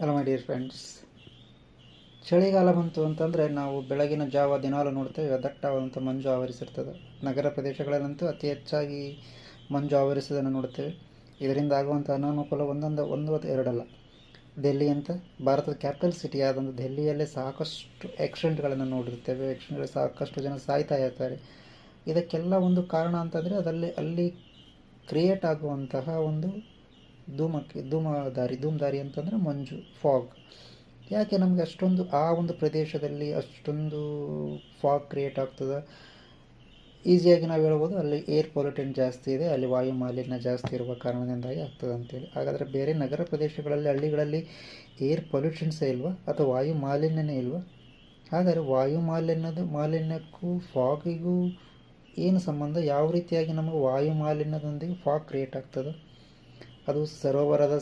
Hello my dear friends. ಚಳಿಗಾಲ ಬಂತು ಅಂತಂದರೆ ನಾವು ಬೆಳಗಿನ ಜಾವ ದಿನಾಲು ನೋಡ್ತೇವೆ, ದಟ್ಟವಾದಂಥ ಮಂಜು ಆವರಿಸಿರ್ತದೆ. ನಗರ ಪ್ರದೇಶಗಳಲ್ಲಂತೂ ಅತಿ ಹೆಚ್ಚಾಗಿ ಮಂಜು ಆವರಿಸೋದನ್ನು ನೋಡ್ತೇವೆ. ಇದರಿಂದ ಆಗುವಂಥ ಅನಾನುಕೂಲ ಒಂದು ಅಥವಾ ಎರಡಲ್ಲ. ದೆಹಲಿ ಅಂತ ಭಾರತದ ಕ್ಯಾಪಿಟಲ್ ಸಿಟಿ ಆದಂಥ ದೆಹಲಿಯಲ್ಲೇ ಸಾಕಷ್ಟು ಆಕ್ಸಿಡೆಂಟ್ಗಳನ್ನು ನೋಡಿರ್ತೇವೆ. ಆಕ್ಸಿಡೆಂಟ್ಗಳಲ್ಲಿ ಸಾಕಷ್ಟು ಜನ ಸಾಯ್ತಾ ಇರ್ತಾರೆ. ಇದಕ್ಕೆಲ್ಲ ಒಂದು ಕಾರಣ ಅಂತಂದರೆ ಅಲ್ಲಿ ಕ್ರಿಯೇಟ್ ಆಗುವಂತಹ ಒಂದು ಧೂಮದಾರಿ ಅಂತಂದರೆ ಮಂಜು, ಫಾಗ್. ಯಾಕೆ ನಮಗೆ ಅಷ್ಟೊಂದು ಆ ಒಂದು ಪ್ರದೇಶದಲ್ಲಿ ಅಷ್ಟೊಂದು ಫಾಗ್ ಕ್ರಿಯೇಟ್ ಆಗ್ತದೆ? ಈಸಿಯಾಗಿ ನಾವು ಹೇಳ್ಬೋದು, ಅಲ್ಲಿ ಏರ್ ಪೊಲ್ಯೂಟೆಂಟ್ ಜಾಸ್ತಿ ಇದೆ, ಅಲ್ಲಿ ವಾಯು ಮಾಲಿನ್ಯ ಜಾಸ್ತಿ ಇರುವ ಕಾರಣದಿಂದಾಗಿ ಆಗ್ತದೆ ಅಂತೇಳಿ. ಹಾಗಾದರೆ ಬೇರೆ ನಗರ ಪ್ರದೇಶಗಳಲ್ಲಿ, ಹಳ್ಳಿಗಳಲ್ಲಿ ಏರ್ ಪೊಲ್ಯೂಷನ್ಸೇ ಇಲ್ವಾ ಅಥವಾ ವಾಯು ಮಾಲಿನ್ಯನೇ ಇಲ್ವಾ? ಹಾಗಾದರೆ ವಾಯು ಮಾಲಿನ್ಯಕ್ಕೂ ಫಾಗಿಗೂ ಏನು ಸಂಬಂಧ? ಯಾವ ರೀತಿಯಾಗಿ ನಮಗೆ ವಾಯು ಮಾಲಿನ್ಯದೊಂದಿಗೆ ಫಾಗ್ ಕ್ರಿಯೇಟ್ ಆಗ್ತದೆ? ಅದು ಸರೋವರದ